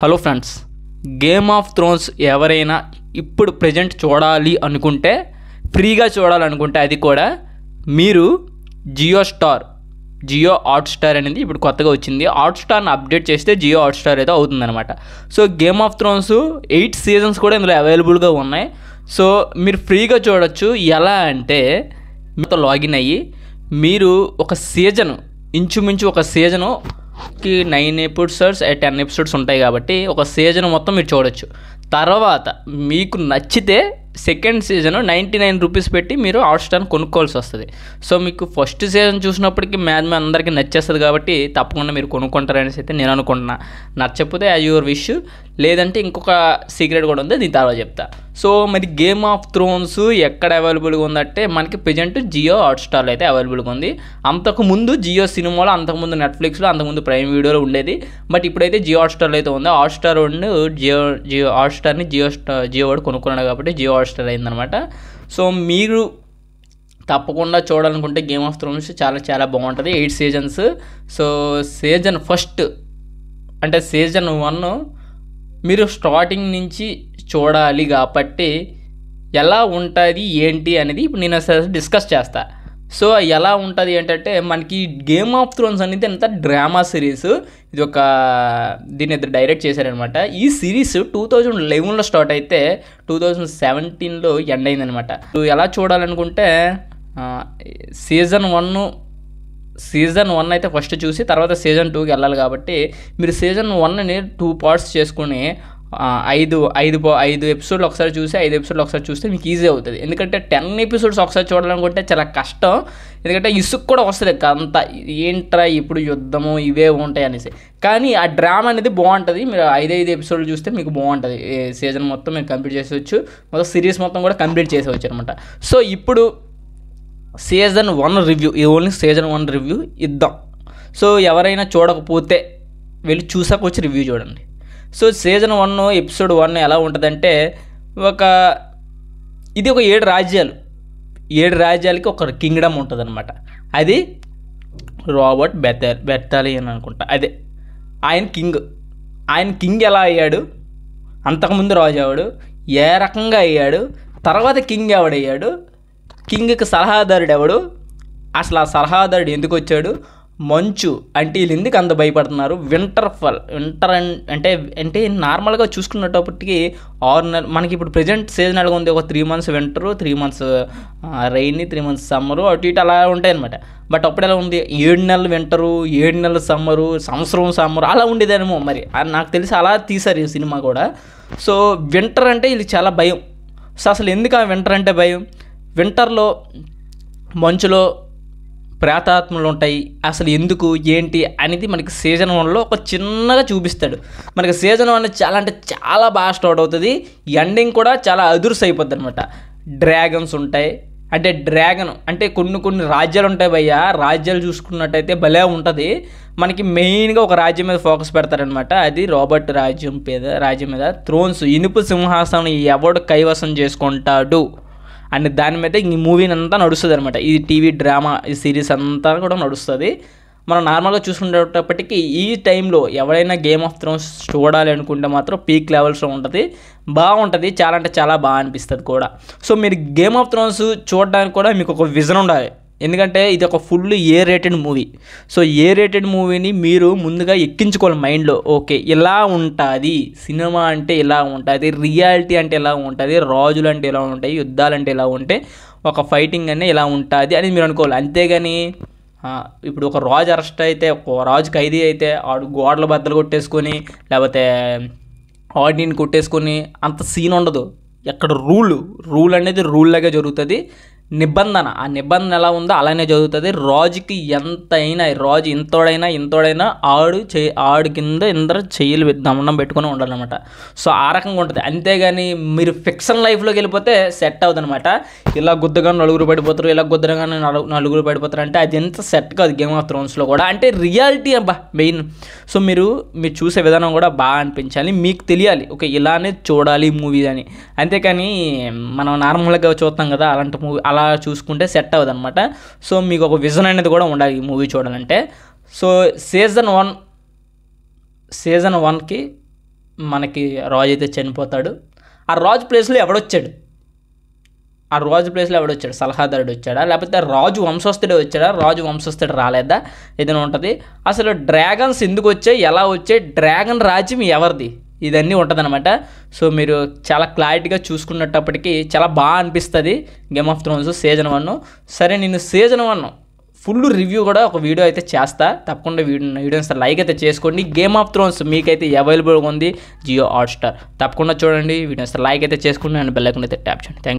Hello friends, game of Thrones ఎవరైనా ఇప్పుడు present చూడాలి అనుకుంటే, ఫ్రీగా చూడాలనుకుంటే అది కూడా మీరు జియో హాట్స్టార్ అనేది ఇప్పుడు కొత్తగా వచ్చింది. హాట్స్టార్ని అప్డేట్ చేస్తే జియో హాట్స్టార్ అయితే అవుతుందన్నమాట. So game of Thrones 8 seasons కూడా ఇందులో అవైలబుల్గా ఉన్నాయి. సో మీరు ఫ్రీగా చూడొచ్చు. ఎలా అంటే మీతో లాగిన్ అయ్యి మీరు ఒక సీజను ఇంచుమించు ఒక సీజనుకి 9 ఎపిసోడ్స్ 10 ఎపిసోడ్స్ ఉంటాయి కాబట్టి ఒక సీజన్ మొత్తం మీరు చూడొచ్చు. తర్వాత మీకు నచ్చితే సెకండ్ సీజన్ 99 రూపీస్ పెట్టి మీరు హాట్స్టార్ కొనుక్కోవాల్సి వస్తుంది. సో మీకు ఫస్ట్ సీజన్ చూసినప్పటికీ మ్యాథ్ అందరికీ నచ్చేస్తుంది కాబట్టి తప్పకుండా మీరు కొనుక్కుంటారనేసి అయితే నేను అనుకుంటున్నా. నచ్చకపోతే యాజ్ యువర్ విష్, లేదంటే ఇంకొక సీక్రెట్ కూడా ఉంది, దీని తర్వాత చెప్తా. సో మరి గేమ్ ఆఫ్ థ్రోన్స్ ఎక్కడ అవైలబుల్గా ఉందంటే మనకి ప్రజెంట్ జియో హాట్స్టార్లో అయితే అవైలబుల్గా ఉంది. అంతకుముందు జియో సినిమాలో, అంతకుముందు నెట్ఫ్లిక్స్లో, అంతకుముందు ప్రైమ్ వీడియోలో ఉండేది. బట్ ఇప్పుడైతే జియో హాట్స్టార్లో అయితే ఉంది. హాట్స్టార్ జియో హాట్స్టార్ని జియో వాడు కొనుక్కున్నాడు కాబట్టి జియో హాట్స్టార్ అయిందనమాట. సో మీరు తప్పకుండా చూడాలనుకుంటే గేమ్ ఆఫ్ థ్రోన్స్ చాలా చాలా బాగుంటుంది. 8 సీజన్స్. సో సీజన్ ఫస్ట్ అంటే సీజన్ 1 మీరు స్టార్టింగ్ నుంచి చూడాలి కాబట్టి ఎలా ఉంటుంది ఏంటి అనేది ఇప్పుడు నేను డిస్కస్ చేస్తా. సో ఎలా ఉంటుంది ఏంటంటే మనకి గేమ్ ఆఫ్ థ్రోన్స్ అనేది ఎంత డ్రామా సిరీస్. ఇది ఒక దీన్ని డైరెక్ట్ చేశారనమాట. ఈ సిరీస్ 2011లో స్టార్ట్ అయితే 2017లో ఎండ్ అయిందనమాట. ఎలా చూడాలనుకుంటే సీజన్ 1 అయితే ఫస్ట్ చూసి తర్వాత సీజన్ 2కి వెళ్ళాలి కాబట్టి మీరు సీజన్ 1ని 2 పార్ట్స్ చేసుకుని 5 ఎపిసోడ్లు ఒకసారి చూసి 5 ఎపిసోడ్లు ఒకసారి చూస్తే మీకు ఈజీ అవుతుంది. ఎందుకంటే 10 ఎపిసోడ్స్ ఒకసారి చూడాలనుకుంటే చాలా కష్టం. ఎందుకంటే ఇసుకు కూడా వస్తుంది అంత ఏంట్రా ఇప్పుడు యుద్ధము ఇవే ఉంటాయి అనేసి. కానీ ఆ డ్రామా అనేది బాగుంటుంది. మీరు 5 ఎపిసోడ్లు చూస్తే మీకు బాగుంటుంది. సీజన్ మొత్తం మీరు కంప్లీట్ చేసేవచ్చు, మొత్తం సిరీస్ మొత్తం కూడా కంప్లీట్ చేసేవచ్చు అనమాట. సో ఇప్పుడు సీజన్ 1 రివ్యూ, ఇది ఓన్లీ సీజన్ 1 రివ్యూ ఇద్దాం. సో ఎవరైనా చూడకపోతే వెళ్ళి చూసాక వచ్చి రివ్యూ చూడండి. సో సీజన్ 1 ఎపిసోడ్ 1 ఎలా ఉంటుందంటే ఇది ఒక 7 రాజ్యాలకి ఒక కింగ్డమ్ ఉంటుంది అనమాట. అది రాబర్ట్ బెథాలియన్ అనుకుంటా. అదే ఆయన కింగ్ ఎలా అయ్యాడు, అంతకుముందు రాజు ఎవడు, ఏ రకంగా అయ్యాడు, తర్వాత కింగ్ ఎవడయ్యాడు, కింగ్కి సలహాదారుడు ఎవడు, అసలు ఆ సలహాదారుడు ఎందుకు వచ్చాడు, మంచు అంటే వీళ్ళు ఎందుకు అంత భయపడుతున్నారు, వింటర్ అంటే నార్మల్గా చూసుకున్నప్పటికీ 6 నెలలు మనకి ఇప్పుడు ప్రజెంట్ సీజన్ అలాగ ఉంది. ఒక 3 months winter, 3 months rainy, 3 months summer, అటు ఇటు అలా ఉంటాయి అనమాట. బట్ అప్పుడు ఎలా ఉంది, 7 నెలలు వింటరు, 7 నెలలు సమ్మరు, సంవత్సరం సమ్మరు అలా ఉండేదేమో. మరి నాకు తెలిసి అలా తీశారు ఈ సినిమా కూడా. సో వింటర్ అంటే వీళ్ళకి చాలా భయం. సో అసలు ఎందుకు ఆ వింటర్ అంటే భయం, వింటర్లో మంచులో ప్రేతాత్మలు ఉంటాయి, అసలు ఎందుకు ఏంటి అనేది మనకి సీజన్ 1లో ఒక చిన్నగా చూపిస్తాడు. మనకి సీజన్ 1 చాలా అంటే చాలా బాగా స్టార్ట్ అవుతుంది. ఎండింగ్ కూడా చాలా అదుర్స్ అయిపోద్ది అనమాట. డ్రాగన్స్ ఉంటాయి. అంటే డ్రాగన్ అంటే కొన్ని రాజ్యాలు ఉంటాయి భయ్యా. రాజ్యాలు చూసుకున్నట్టయితే భలే ఉంటుంది. మనకి మెయిన్గా ఒక రాజ్యం మీద ఫోకస్ పెడతారనమాట. అది రాబర్ట్ రాజ్యం మీద థ్రోన్స్, ఇనుపు సింహాసనం ఎవడు కైవసం చేసుకుంటాడు అని దాని మీద ఈ మూవీని అంతా నడుస్తుంది అనమాట. ఈ టీవీ డ్రామా, ఈ సిరీస్ అంతా కూడా నడుస్తుంది. మనం నార్మల్గా చూసుకునేటప్పటికీ ఈ టైంలో ఎవరైనా గేమ్ ఆఫ్ థ్రోన్స్ చూడాలి అనుకుంటే మాత్రం పీక్ లెవెల్స్లో ఉంటుంది, బాగుంటుంది, చాలా అంటే చాలా బాగా అనిపిస్తుంది కూడా. సో మీరు గేమ్ ఆఫ్ థ్రోన్స్ చూడడానికి కూడా మీకు ఒక విజన్ ఉండాలి. ఎందుకంటే ఇది ఒక full rated movie. So rated మూవీని మీరు ముందుగా ఎక్కించుకోవాలి మైండ్లో. ఓకే ఇలా ఉంటుంది సినిమా అంటే ఇలా ఉంటుంది, రియాలిటీ అంటే ఎలా ఉంటుంది, రాజులు అంటే ఎలా ఉంటాయి, యుద్ధాలు అంటే ఎలా ఉంటాయి, ఒక ఫైటింగ్ అనే ఇలా ఉంటుంది అని మీరు అనుకోవాలి. అంతేగాని ఇప్పుడు ఒక రాజు అరెస్ట్ అయితే, ఒక రాజు ఖైదీ అయితే ఆడు గోడలు బద్దలు కొట్టేసుకొని లేకపోతే ఆడిని కొట్టేసుకొని అంత సీన్ ఉండదు. ఎక్కడ రూల్ అనేది రూల్ లాగే జరుగుతుంది. నిబంధన, ఆ నిబంధన ఎలా ఉందో అలానే జరుగుతుంది. రాజుకి ఎంతైనా, రాజు ఇంతోడైనా ఆడు కింద ఇందరూ చెయ్యలు దమనం పెట్టుకొని ఉండాలన్నమాట. సో ఆ రకంగా ఉంటుంది. అంతేగాని మీరు ఫిక్షన్ లైఫ్లోకి వెళ్ళిపోతే సెట్ అవుతుంది అనమాట. ఇలా గుద్దగానే నలుగురు పడిపోతారు, ఇలా గుద్దగానే నలుగురు పడిపోతారు అంటే అది ఎంత సెట్ కాదు గేమ్ ఆఫ్ థ్రోన్స్లో కూడా. అంటే రియాలిటీ అబ్బా మెయిన్. సో మీరు చూసే విధానం కూడా బాగా అనిపించాలి, మీకు తెలియాలి ఓకే ఇలానే చూడాలి మూవీ అని. అంతేకాని మనం నార్మల్గా చూస్తాం కదా, అలాంటి మూవీ అలా చూసుకుంటే సెట్ అవ్వదు అనమాట. సో మీకు ఒక విజన్ అనేది కూడా ఉండాలి ఈ మూవీ చూడాలంటే. సో సీజన్ 1కి మనకి రాజు అయితే చనిపోతాడు. ఆ రాజు ప్లేస్లో ఎవడొచ్చాడు? సలహాదారుడు వచ్చాడా, లేకపోతే రాజు వంశస్థుడే వచ్చాడా, రాజు వంశస్థుడు రాలేదా, ఏదైనా ఉంటుంది. అసలు డ్రాగన్స్ ఎందుకు వచ్చాయి, ఎలా వచ్చాయి, డ్రాగన్ రాజ్యం ఎవరిది, ఇదన్నీ ఉంటుందన్నమాట. సో మీరు చాలా క్లారిటీగా చూసుకున్నప్పటికీ చాలా బాగా అనిపిస్తుంది గేమ్ ఆఫ్ థ్రోన్స్ సీజన్ 1. సరే, నేను సీజన్ 1 ఫుల్ రివ్యూ కూడా ఒక వీడియో అయితే చేస్తా. తప్పకుండా వీడియోస్ లైక్ అయితే చేసుకోండి. గేమ్ ఆఫ్ థ్రోన్స్ మీకైతే అవైలబుల్గా ఉంది జియో హాట్స్టార్. తప్పకుండా చూడండి, వీడియోస్ లైక్ అయితే చేసుకోండి అండ్ బెల్ ఐకాన్ అయితే ట్యాప్ చేయండి. థ్యాంక్